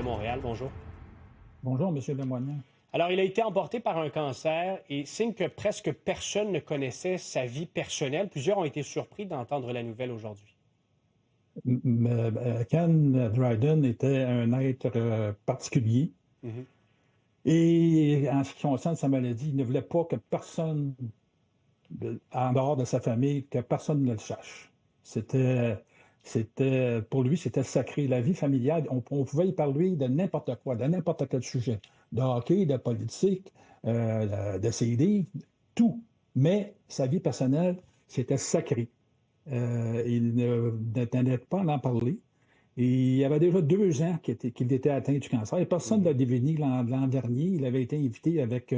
Montréal. Bonjour. Bonjour, M. Lemoignan. Alors, il a été emporté par un cancer et signe que presque personne ne connaissait sa vie personnelle. Plusieurs ont été surpris d'entendre la nouvelle aujourd'hui. Ken Dryden était un être particulier. Mhm. Et en ce qui concerne sa maladie, il ne voulait pas que personne, en dehors de sa famille, que personne ne le sache. Pour lui, c'était sacré. La vie familiale, on pouvait y parler de n'importe quoi, de n'importe quel sujet. De hockey, de politique, de ses livres, tout. Mais sa vie personnelle, c'était sacré. Il ne tenait pas à en parler. Et il y avait déjà 2 ans qu'il était atteint du cancer. Et personne ne l'a deviné l'an dernier. Il avait été invité avec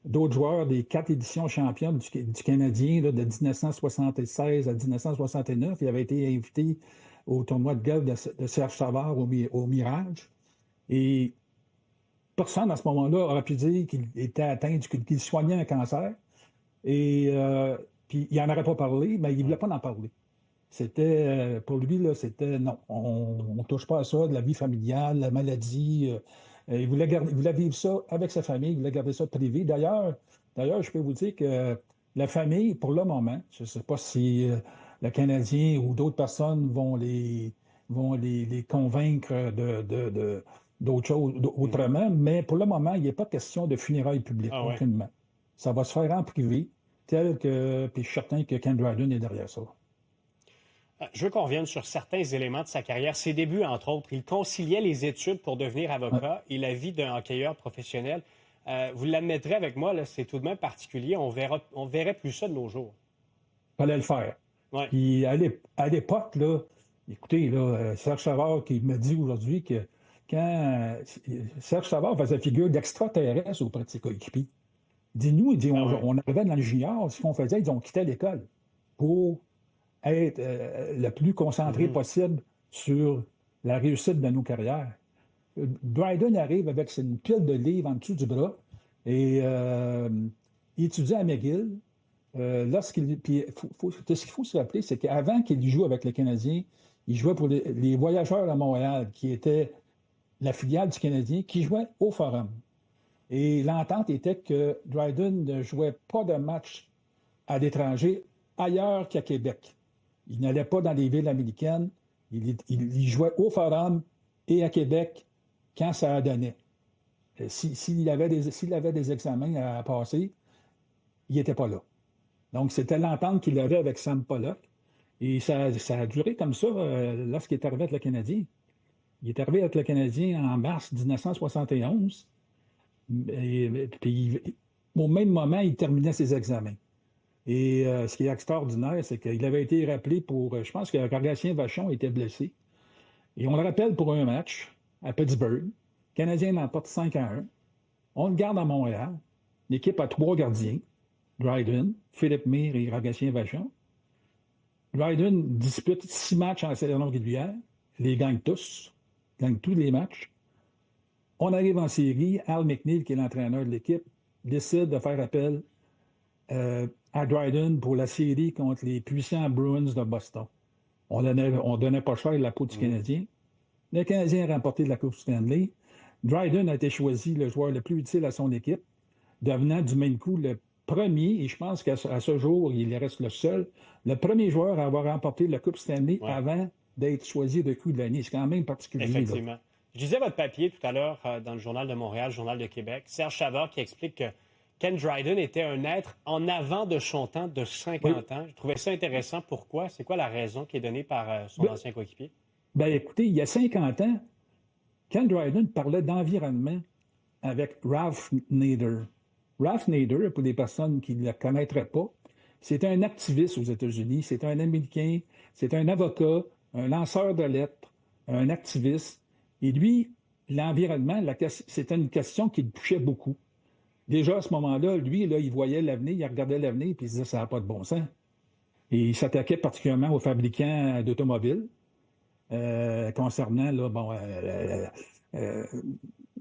d'autres joueurs des 4 éditions championnes du Canadien là, de 1976 à 1969. Il avait été invité au tournoi de golf de Serge Savard au Mirage. Et personne à ce moment-là aurait pu dire qu'il était atteint, qu'il soignait un cancer. Et puis il n'en aurait pas parlé, mais il ne voulait pas en parler. C'était, pour lui, là, c'était non, on ne touche pas à ça, de la vie familiale, la maladie. Il voulait vivre ça avec sa famille, il voulait garder ça privé. D'ailleurs, je peux vous dire que la famille, pour le moment, je ne sais pas si le Canadien ou d'autres personnes vont les convaincre d'autres choses, autrement, mais pour le moment, il n'est pas question de funérailles publiques, Ah ouais. aucunement. Ça va se faire en privé, puis je suis certain que Ken Dryden est derrière ça. Je veux qu'on revienne sur certains éléments de sa carrière. Ses débuts, entre autres, il conciliait les études pour devenir Ouais. avocat et la vie d'un hockeyeur professionnel. Vous l'admettrez avec moi, là, c'est tout de même particulier. On verrait plus ça de nos jours. Fallait le faire. Ouais. Puis à l'époque, là, écoutez, là, Serge Savard qui me dit aujourd'hui que quand Serge Savard faisait figure d'extraterrestre auprès de ses coéquipiers, il dit, Ah ouais. on arrivait dans le junior, ce qu'on faisait, on quittait l'école pour être le plus concentré Mhm. possible sur la réussite de nos carrières. Dryden arrive avec une pile de livres en dessous du bras et il étudie à McGill. Puis, ce qu'il faut se rappeler, c'est qu'avant qu'il joue avec les Canadiens, il jouait pour les Voyageurs à Montréal, qui était la filiale du Canadien, qui jouait au Forum. Et l'entente était que Dryden ne jouait pas de match à l'étranger ailleurs qu'à Québec. Il n'allait pas dans les villes américaines. Il jouait au Forum et à Québec quand ça a donné. S'il avait des examens à passer, il n'était pas là. Donc, c'était l'entente qu'il avait avec Sam Pollock. Et ça a duré comme ça lorsqu'il est arrivé avec le Canadien. Il est arrivé avec le Canadien en mars 1971. Puis, au même moment, il terminait ses examens. Et ce qui est extraordinaire, c'est qu'il avait été rappelé pour, je pense que Gatien Vachon était blessé. Et on le rappelle pour un match à Pittsburgh. Le Canadien l'emporte 5-1. On le garde à Montréal. L'équipe a 3 gardiens. Dryden, Philippe Mire et Rogatien Vachon. Dryden dispute 6 matchs en saison régulière. Les gagne tous les matchs. On arrive en série. Al McNeil, qui est l'entraîneur de l'équipe, décide de faire appel à Dryden pour la série contre les puissants Bruins de Boston. On donnait pas cher la peau du Mhm. Canadien. Le Canadien a remporté la Coupe Stanley. Dryden a été choisi le joueur le plus utile à son équipe, devenant du même coup le premier, et je pense qu'à ce jour, il reste le seul, le premier joueur à avoir remporté la Coupe Stanley Ouais. avant d'être choisi de coup de l'année. C'est quand même particulier, là. Effectivement. Je disais votre papier tout à l'heure dans le Journal de Montréal, le Journal de Québec, Serge Savard qui explique que Ken Dryden était un être en avant de son temps de Oui. 50 ans. Je trouvais ça intéressant. Pourquoi? C'est quoi la raison qui est donnée par son Ben, ancien coéquipier? ben, écoutez, il y a 50 ans, Ken Dryden parlait d'environnement avec Ralph Nader. Ralph Nader, pour les personnes qui ne le connaîtraient pas, c'est un activiste aux États-Unis, c'est un Américain, c'est un avocat, un lanceur de lettres, un activiste. Et lui, l'environnement, c'était une question qui le touchait beaucoup. Déjà, à ce moment-là, lui, là, il voyait l'avenir, il regardait l'avenir, puis il se disait, ça n'a pas de bon sens. Et il s'attaquait particulièrement aux fabricants d'automobiles, concernant, là, bon, euh,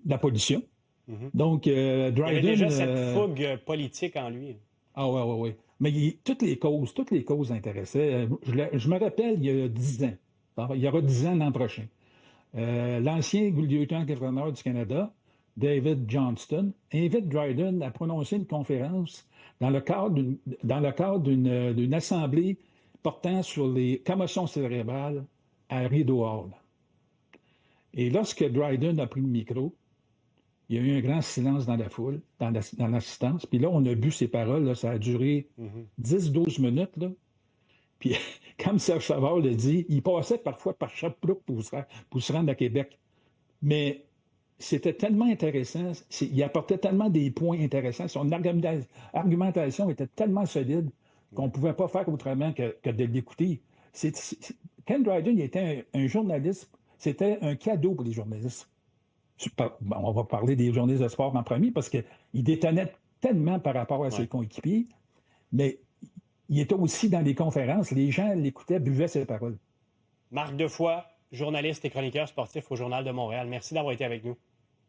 la pollution. Mhm. Donc, Il y avait déjà Dryden, cette fougue politique en lui. ah ouais, ouais, ouais. Mais toutes les causes intéressaient. Je me rappelle, il y a 10 ans, il y aura 10 ans l'an prochain. l'ancien lieutenant-gouverneur du Canada, David Johnston, invite Dryden à prononcer une conférence dans le cadre d'une assemblée portant sur les commotions cérébrales à Rideau Hall. Et lorsque Dryden a pris le micro, il y a eu un grand silence dans la foule, dans l'assistance. Puis là, on a bu ses paroles. Là, ça a duré 10-12 minutes. Là. Puis, comme Serge Savard l'a dit, il passait parfois par Sherbrooke pour se rendre à Québec. Mais c'était tellement intéressant. Il apportait tellement des points intéressants. Son argumentation était tellement solide qu'on ne pouvait pas faire autrement que de l'écouter. Ken Dryden, il était un journaliste. C'était un cadeau pour les journalistes. On va parler des journalistes de sport en premier parce qu'il détonnait tellement par rapport à ses coéquipiers, mais il était aussi dans les conférences. Les gens l'écoutaient, buvaient ses paroles. Marc Defoy, journaliste et chroniqueur sportif au Journal de Montréal. Merci d'avoir été avec nous.